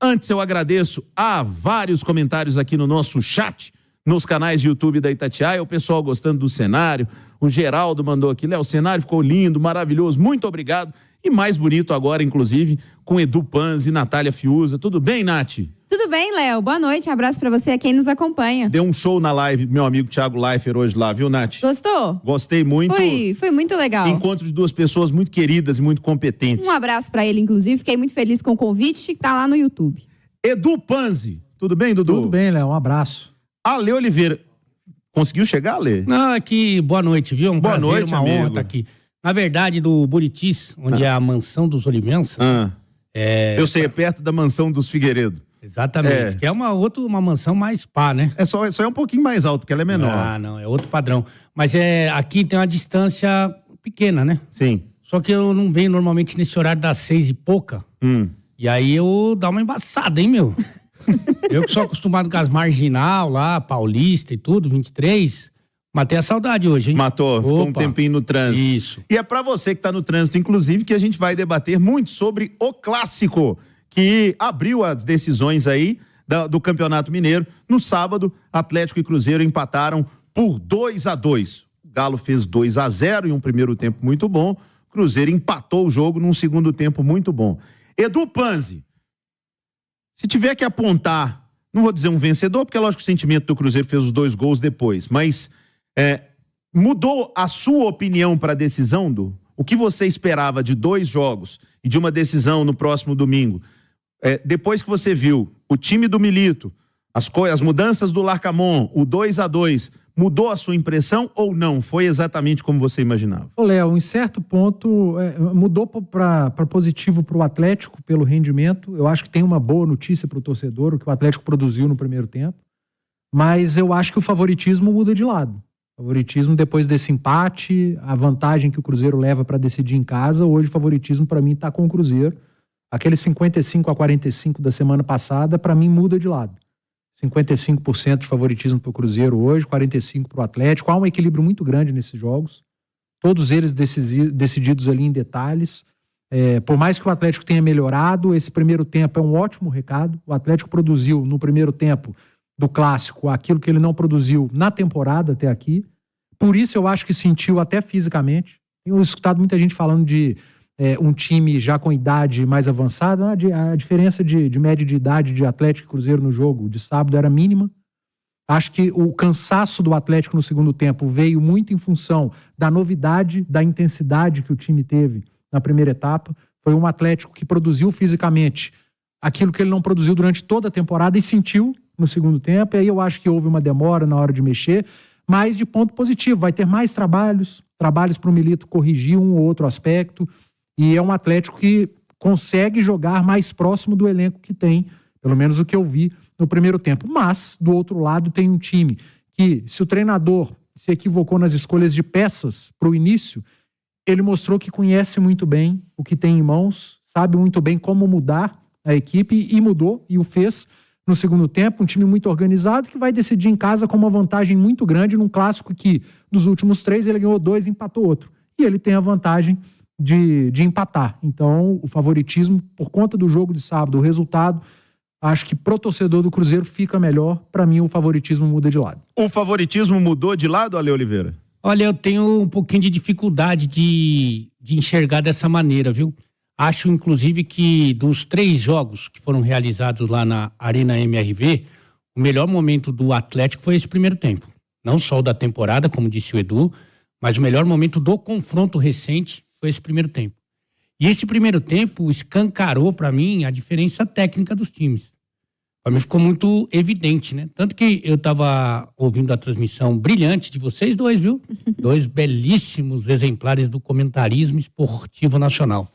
Antes eu agradeço a vários comentários aqui no nosso chat, nos canais de YouTube da Itatiaia, o pessoal gostando do cenário, o Geraldo mandou aqui, Léo, o cenário ficou lindo, maravilhoso, muito obrigado, e mais bonito agora, inclusive, com Edu Panzi e Natália Fiuza. Tudo bem, Nath? Tudo bem, Léo? Boa noite, abraço pra você, a quem nos acompanha. Deu um show na live, meu amigo Thiago Leifert hoje lá, viu, Nath? Gostou? Gostei muito. Foi muito legal. Encontro de duas pessoas muito queridas e muito competentes. Um abraço pra ele, inclusive, fiquei muito feliz com o convite, que tá lá no YouTube. Edu Panzi, tudo bem, Dudu? Tudo bem, Léo, um abraço. Ale Oliveira, conseguiu chegar, Ale? Não, aqui, boa noite, viu? Um boa prazer, noite, uma amigo. honra estar aqui. Na verdade, do Buritis, onde é a mansão dos Olivenças. Eu sei, é perto da mansão dos Figueiredo. Exatamente, que é uma mansão mais pá, né? Só é um pouquinho mais alto, porque ela é menor. Ah, não, é outro padrão. Mas aqui tem uma distância pequena, né? Sim. Só que eu não venho normalmente nesse horário das 6 e pouca. E aí eu dou uma embaçada, hein, meu? Eu que sou acostumado com as marginal lá, Paulista e tudo, 23, matei a saudade hoje, hein? Matou, ficou um tempinho no trânsito. Isso. E é pra você que tá no trânsito, inclusive, que a gente vai debater muito sobre o clássico, que abriu as decisões aí do Campeonato Mineiro. No sábado, Atlético e Cruzeiro empataram por 2-2. O Galo fez 2-0 em um primeiro tempo muito bom. Cruzeiro empatou o jogo num segundo tempo muito bom. Edu Panzi, se tiver que apontar, não vou dizer um vencedor, porque é lógico que o sentimento do Cruzeiro fez os 2 gols depois, mas mudou a sua opinião para a decisão, o que você esperava de 2 jogos e de uma decisão no próximo domingo? Depois que você viu o time do Milito, as mudanças do Larcamon, o 2-2, mudou a sua impressão ou não? Foi exatamente como você imaginava? Ô, Léo, em certo ponto, mudou para positivo para o Atlético pelo rendimento. Eu acho que tem uma boa notícia para o torcedor, o que o Atlético produziu no primeiro tempo. Mas eu acho que o favoritismo muda de lado. O favoritismo, depois desse empate, a vantagem que o Cruzeiro leva para decidir em casa, hoje o favoritismo para mim está com o Cruzeiro. Aquele 55-45 da semana passada, para mim, muda de lado. 55% de favoritismo para o Cruzeiro hoje, 45% para o Atlético. Há um equilíbrio muito grande nesses jogos. Todos eles decididos ali em detalhes. Por mais que o Atlético tenha melhorado, esse primeiro tempo é um ótimo recado. O Atlético produziu no primeiro tempo do Clássico aquilo que ele não produziu na temporada até aqui. Por isso eu acho que sentiu até fisicamente. Tenho escutado muita gente falando de um time já com idade mais avançada. A diferença de média de idade de Atlético e Cruzeiro no jogo de sábado era mínima. Acho que o cansaço do Atlético no segundo tempo veio muito em função da novidade, da intensidade que o time teve na primeira etapa. Foi um Atlético que produziu fisicamente aquilo que ele não produziu durante toda a temporada e sentiu no segundo tempo. E aí eu acho que houve uma demora na hora de mexer, mas de ponto positivo. Vai ter mais trabalhos para o Milito corrigir um ou outro aspecto. E é um Atlético que consegue jogar mais próximo do elenco que tem, pelo menos o que eu vi no primeiro tempo. Mas, do outro lado, tem um time que, se o treinador se equivocou nas escolhas de peças para o início, ele mostrou que conhece muito bem o que tem em mãos, sabe muito bem como mudar a equipe e mudou, e o fez no segundo tempo. Um time muito organizado que vai decidir em casa com uma vantagem muito grande num clássico que, dos últimos 3, ele ganhou 2 e empatou outro. E ele tem a vantagem de empatar. Então, o favoritismo, por conta do jogo de sábado, o resultado, acho que pro torcedor do Cruzeiro fica melhor. Para mim, o favoritismo muda de lado. O favoritismo mudou de lado, Ale Oliveira? Olha, eu tenho um pouquinho de dificuldade de enxergar dessa maneira, viu? Acho, inclusive, que dos 3 jogos que foram realizados lá na Arena MRV, o melhor momento do Atlético foi esse primeiro tempo. Não só o da temporada, como disse o Edu, mas o melhor momento do confronto recente foi esse primeiro tempo. E esse primeiro tempo escancarou para mim a diferença técnica dos times. Para mim ficou muito evidente, né? Tanto que eu tava ouvindo a transmissão brilhante de vocês dois, viu? 2 belíssimos exemplares do comentarismo esportivo nacional.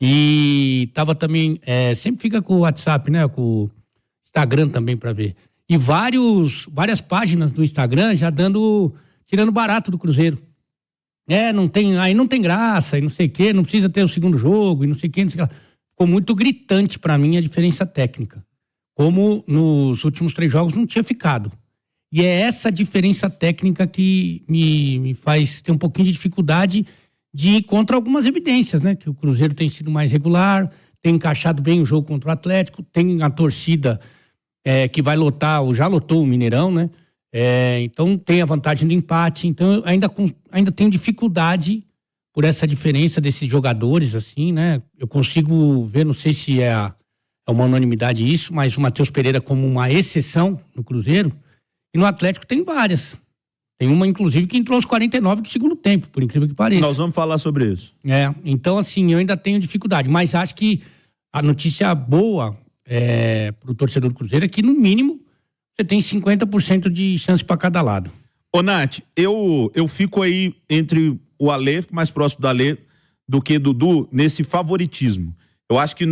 E tava também, sempre fica com o WhatsApp, né? Com o Instagram também para ver. E várias páginas do Instagram já tirando barato do Cruzeiro. Aí não tem graça, e não sei o quê, não precisa ter o segundo jogo, e não sei o quê, não sei o quê. Ficou muito gritante para mim a diferença técnica. Como nos últimos 3 jogos não tinha ficado. E é essa diferença técnica que me faz ter um pouquinho de dificuldade de ir contra algumas evidências, né? Que o Cruzeiro tem sido mais regular, tem encaixado bem o jogo contra o Atlético, tem a torcida que vai lotar, ou já lotou o Mineirão, né? Então tem a vantagem do empate. Então eu ainda tenho dificuldade por essa diferença desses jogadores, assim, né? Eu consigo ver, não sei se é uma unanimidade isso, mas o Matheus Pereira como uma exceção no Cruzeiro. E no Atlético tem várias. Tem uma, inclusive, que entrou aos 49 do segundo tempo, por incrível que pareça. Nós vamos falar sobre isso. Então, assim, eu ainda tenho dificuldade. Mas acho que a notícia boa para o torcedor do Cruzeiro é que, no mínimo, você tem 50% de chance para cada lado. Ô, Nath, eu fico aí entre o Alê, fico mais próximo do Alê do que Dudu nesse favoritismo. Eu acho que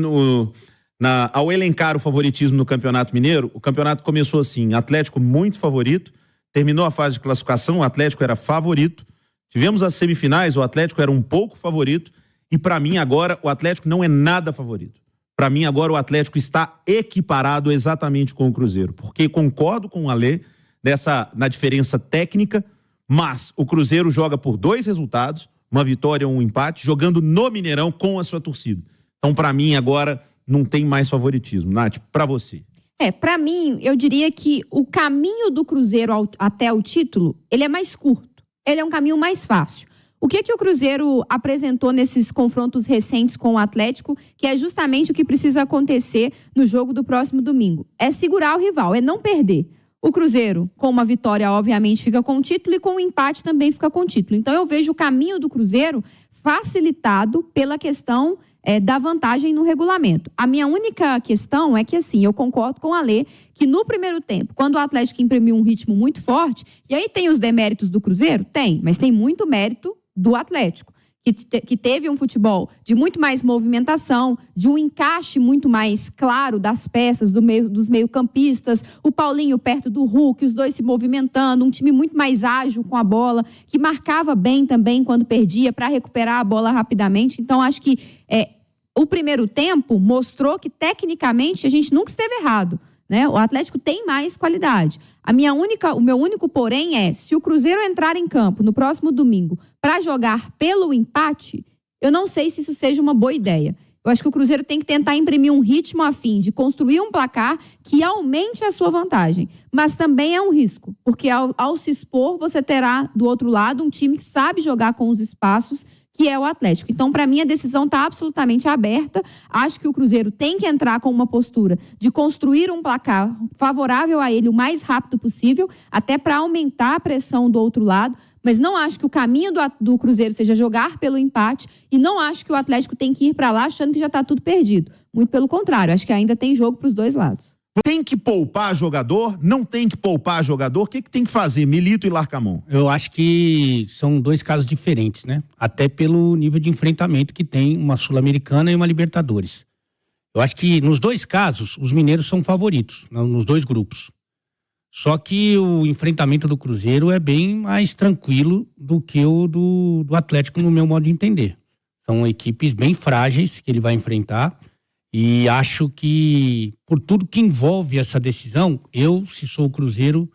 ao elencar o favoritismo no Campeonato Mineiro, o campeonato começou assim, Atlético muito favorito, terminou a fase de classificação, o Atlético era favorito, tivemos as semifinais, o Atlético era um pouco favorito, e para mim agora o Atlético não é nada favorito. Para mim agora o Atlético está equiparado exatamente com o Cruzeiro, porque concordo com o Alê na diferença técnica, mas o Cruzeiro joga por 2 resultados, uma vitória ou um empate, jogando no Mineirão com a sua torcida. Então para mim agora não tem mais favoritismo. Nath, para você. Para mim, eu diria que o caminho do Cruzeiro até o título, ele é mais curto. Ele é um caminho mais fácil. O que o Cruzeiro apresentou nesses confrontos recentes com o Atlético, que é justamente o que precisa acontecer no jogo do próximo domingo? É segurar o rival, é não perder. O Cruzeiro, com uma vitória, obviamente, fica com o título e com o empate também fica com o título. Então, eu vejo o caminho do Cruzeiro facilitado pela questão da vantagem no regulamento. A minha única questão é que, assim, eu concordo com a Lê que no primeiro tempo, quando o Atlético imprimiu um ritmo muito forte, e aí tem os deméritos do Cruzeiro? Tem, mas tem muito mérito do Atlético, que teve um futebol de muito mais movimentação, de um encaixe muito mais claro das peças dos meio-campistas, o Paulinho perto do Hulk, os dois se movimentando, um time muito mais ágil com a bola, que marcava bem também quando perdia para recuperar a bola rapidamente. Então, acho que o primeiro tempo mostrou que, tecnicamente, a gente nunca esteve errado, né? O Atlético tem mais qualidade. O meu único porém é, se o Cruzeiro entrar em campo no próximo domingo para jogar pelo empate, eu não sei se isso seja uma boa ideia. Eu acho que o Cruzeiro tem que tentar imprimir um ritmo a fim de construir um placar que aumente a sua vantagem. Mas também é um risco, porque ao se expor, você terá do outro lado um time que sabe jogar com os espaços, que é o Atlético. Então, para mim, a decisão está absolutamente aberta. Acho que o Cruzeiro tem que entrar com uma postura de construir um placar favorável a ele o mais rápido possível, até para aumentar a pressão do outro lado. Mas não acho que o caminho do Cruzeiro seja jogar pelo empate, e não acho que o Atlético tem que ir para lá achando que já está tudo perdido. Muito pelo contrário, acho que ainda tem jogo para os dois lados. Tem que poupar jogador? Não tem que poupar jogador? O que tem que fazer, Milito e Larcamon? Eu acho que são 2 casos diferentes, né? Até pelo nível de enfrentamento que tem uma Sul-Americana e uma Libertadores. Eu acho que nos 2 casos, os mineiros são favoritos, nos 2 grupos. Só que o enfrentamento do Cruzeiro é bem mais tranquilo do que o do Atlético, no meu modo de entender. São equipes bem frágeis que ele vai enfrentar. E acho que, por tudo que envolve essa decisão, eu, se sou o Cruzeiro,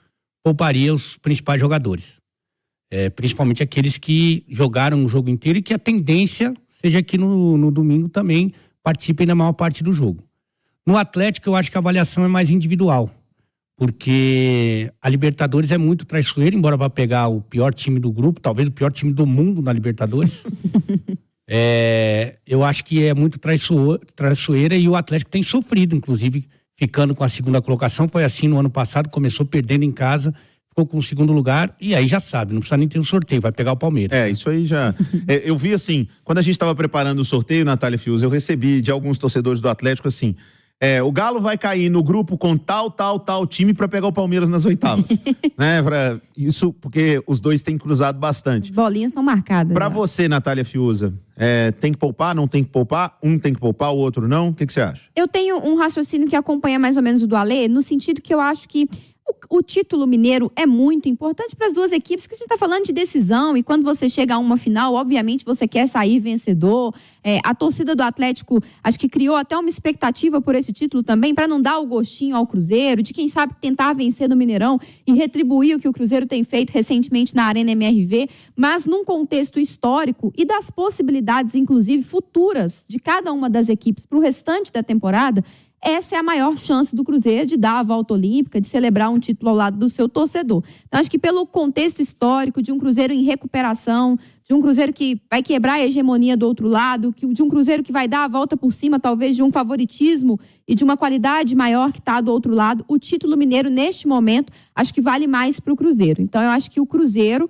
pouparia os principais jogadores. Principalmente aqueles que jogaram o jogo inteiro e que a tendência seja que no domingo também participem da maior parte do jogo. No Atlético, eu acho que a avaliação é mais individual, porque a Libertadores é muito traiçoeira, embora vá pegar o pior time do grupo, talvez o pior time do mundo na Libertadores. Eu acho que é muito traiçoeira, e o Atlético tem sofrido, inclusive, ficando com a 2ª colocação. Foi assim no ano passado, começou perdendo em casa, ficou com o 2º lugar, e aí já sabe, não precisa nem ter um sorteio, vai pegar o Palmeiras. Isso aí já... eu vi assim, quando a gente estava preparando o sorteio, Natália Fius, eu recebi de alguns torcedores do Atlético assim... o Galo vai cair no grupo com tal time para pegar o Palmeiras nas oitavas. Né? Isso porque os dois têm cruzado bastante. As bolinhas estão marcadas. Para você, Natália Fiuza, tem que poupar, não tem que poupar? Um tem que poupar, o outro não? O que você acha? Eu tenho um raciocínio que acompanha mais ou menos o do Alê, no sentido que eu acho que O título mineiro é muito importante para as duas equipes, porque a gente está falando de decisão, e quando você chega a uma final, obviamente você quer sair vencedor. A torcida do Atlético, acho que criou até uma expectativa por esse título também, para não dar o gostinho ao Cruzeiro, de quem sabe tentar vencer no Mineirão e retribuir o que o Cruzeiro tem feito recentemente na Arena MRV, mas num contexto histórico e das possibilidades, inclusive, futuras de cada uma das equipes para o restante da temporada. Essa é a maior chance do Cruzeiro de dar a volta olímpica, de celebrar um título ao lado do seu torcedor. Então, acho que pelo contexto histórico de um Cruzeiro em recuperação, de um Cruzeiro que vai quebrar a hegemonia do outro lado, de um Cruzeiro que vai dar a volta por cima, talvez, de um favoritismo e de uma qualidade maior que está do outro lado, o título mineiro, neste momento, acho que vale mais para o Cruzeiro. Então, eu acho que o Cruzeiro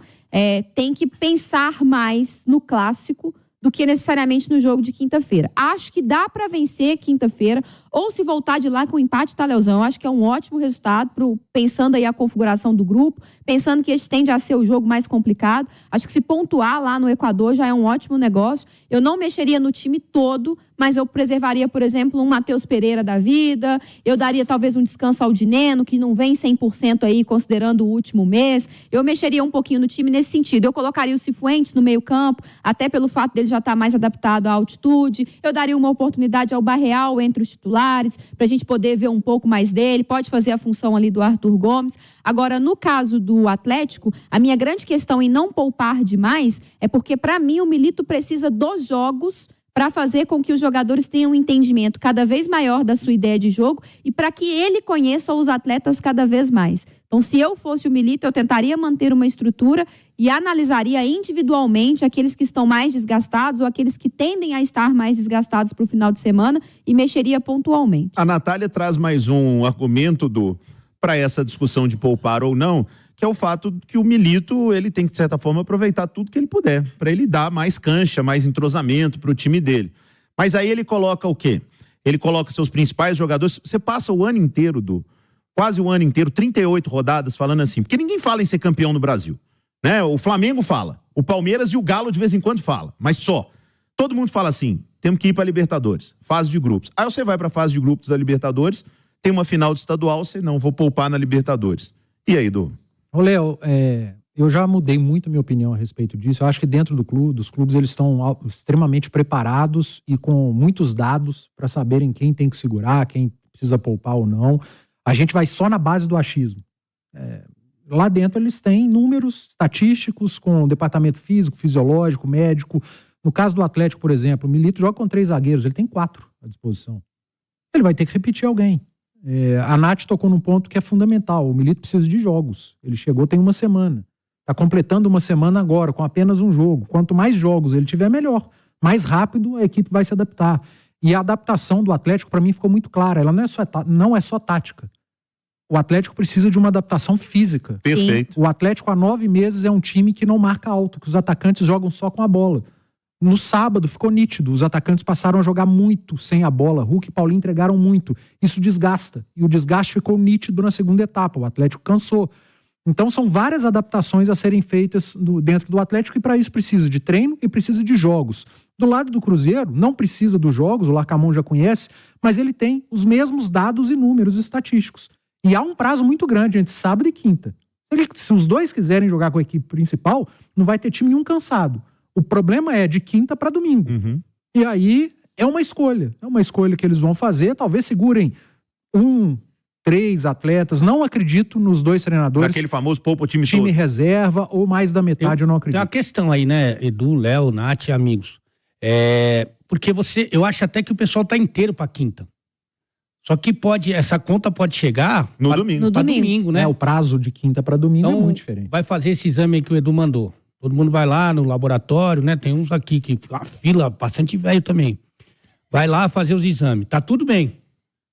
tem que pensar mais no clássico do que necessariamente no jogo de quinta-feira. Acho que dá para vencer quinta-feira, ou se voltar de lá com empate, tá, Leozão? Acho que é um ótimo resultado, pensando aí a configuração do grupo, pensando que este tende a ser o jogo mais complicado. Acho que se pontuar lá no Equador já é um ótimo negócio. Eu não mexeria no time todo, mas eu preservaria, por exemplo, um Matheus Pereira da vida, eu daria talvez um descanso ao Dineno, que não vem 100% aí, considerando o último mês. Eu mexeria um pouquinho no time nesse sentido. Eu colocaria o Cifuentes no meio campo, até pelo fato dele já estar mais adaptado à altitude. Eu daria uma oportunidade ao Barreal entre os titulares, para a gente poder ver um pouco mais dele. Pode fazer a função ali do Arthur Gomes. Agora, no caso do Atlético, a minha grande questão em não poupar demais é porque, para mim, o Milito precisa dos jogos para fazer com que os jogadores tenham um entendimento cada vez maior da sua ideia de jogo e para que ele conheça os atletas cada vez mais. Então, se eu fosse o Milito, eu tentaria manter uma estrutura e analisaria individualmente aqueles que estão mais desgastados ou aqueles que tendem a estar mais desgastados para o final de semana e mexeria pontualmente. A Natália traz mais um argumento para essa discussão de poupar ou não, que é o fato que o Milito, ele tem que, de certa forma, aproveitar tudo que ele puder, para ele dar mais cancha, mais entrosamento para o time dele. Mas aí ele coloca o quê? Ele coloca seus principais jogadores. Você passa o ano inteiro, quase o ano inteiro, 38 rodadas, falando assim, porque ninguém fala em ser campeão no Brasil, né? O Flamengo fala, o Palmeiras e o Galo de vez em quando fala, mas só. Todo mundo fala assim, temos que ir para a Libertadores, fase de grupos. Aí você vai para a fase de grupos da Libertadores, tem uma final de estadual, você não, vou poupar na Libertadores. E aí, Edu? Ô, Léo, eu já mudei muito a minha opinião a respeito disso. Eu acho que dentro dos clubes eles estão extremamente preparados e com muitos dados para saberem quem tem que segurar, quem precisa poupar ou não. A gente vai só na base do achismo. Lá dentro eles têm números estatísticos com departamento físico, fisiológico, médico. No caso do Atlético, por exemplo, o Milito joga com 3 zagueiros, ele tem 4 à disposição. Ele vai ter que repetir alguém. A Nath tocou num ponto que é fundamental. O Milito precisa de jogos. Ele chegou tem uma semana. Está completando uma semana agora, com apenas um jogo. Quanto mais jogos ele tiver, melhor. Mais rápido a equipe vai se adaptar. E a adaptação do Atlético, para mim, ficou muito clara. Ela não é só tática. O Atlético precisa de uma adaptação física. Perfeito. O Atlético, há 9 meses, é um time que não marca alto, que os atacantes jogam só com a bola. No sábado ficou nítido, os atacantes passaram a jogar muito sem a bola, Hulk e Paulinho entregaram muito, isso desgasta, e o desgaste ficou nítido na segunda etapa, o Atlético cansou. Então são várias adaptações a serem feitas dentro do Atlético e para isso precisa de treino e precisa de jogos. Do lado do Cruzeiro, não precisa dos jogos, o Larcamón já conhece, mas ele tem os mesmos dados e números estatísticos. E há um prazo muito grande entre sábado e quinta. Se os dois quiserem jogar com a equipe principal, não vai ter time nenhum cansado. O problema é de quinta para domingo. Uhum. E aí é uma escolha. É uma escolha que eles vão fazer. Talvez segurem 3 atletas. Não acredito nos 2 treinadores. Aquele famoso poupa o time todo. Reserva ou mais da metade, eu não acredito. Tem uma questão aí, né, Edu, Léo, Nath, amigos. Porque eu acho até que o pessoal tá inteiro para quinta. Só que essa conta pode chegar no domingo. No domingo, né? O prazo de quinta para domingo então, é muito diferente. Vai fazer esse exame aí que o Edu mandou. Todo mundo vai lá no laboratório, né? Tem uns aqui que fica uma fila, bastante velho também. Vai lá fazer os exames. Tá tudo bem.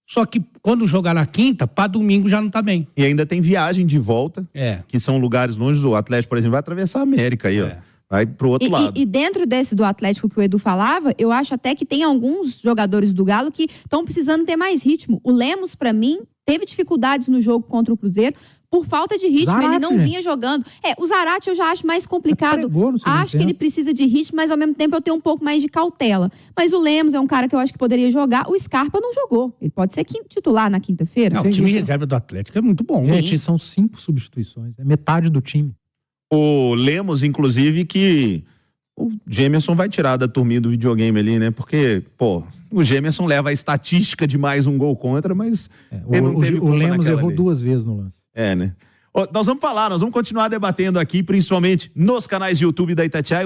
Só que quando jogar na quinta, para domingo já não tá bem. E ainda tem viagem de volta, que são lugares longe. O Atlético, por exemplo, vai atravessar a América aí, ó. Vai pro outro lado. E dentro desse do Atlético que o Edu falava, eu acho até que tem alguns jogadores do Galo que estão precisando ter mais ritmo. O Lemos, para mim, teve dificuldades no jogo contra o Cruzeiro por falta de ritmo, Zarate, ele não né? vinha jogando. O Zarate eu já acho mais complicado. Pregou no segundo Acho que tempo. ele precisa de ritmo, mas ao mesmo tempo eu tenho um pouco mais de cautela. Mas o Lemos é um cara que eu acho que poderia jogar. O Scarpa não jogou. Ele pode ser titular na quinta-feira. Não, o Sim, time isso. reserva do Atlético é muito bom. Gente, são 5 substituições. É metade do time. O Lemos, inclusive, que o Gemerson vai tirar da turminha do videogame ali, né? Porque, pô, o Gemerson leva a estatística de mais um gol contra, mas ele não teve O culpa Lemos naquela errou ali. 2 vezes no lance. Né? Nós vamos continuar debatendo aqui, principalmente nos canais de YouTube da Itatiaia.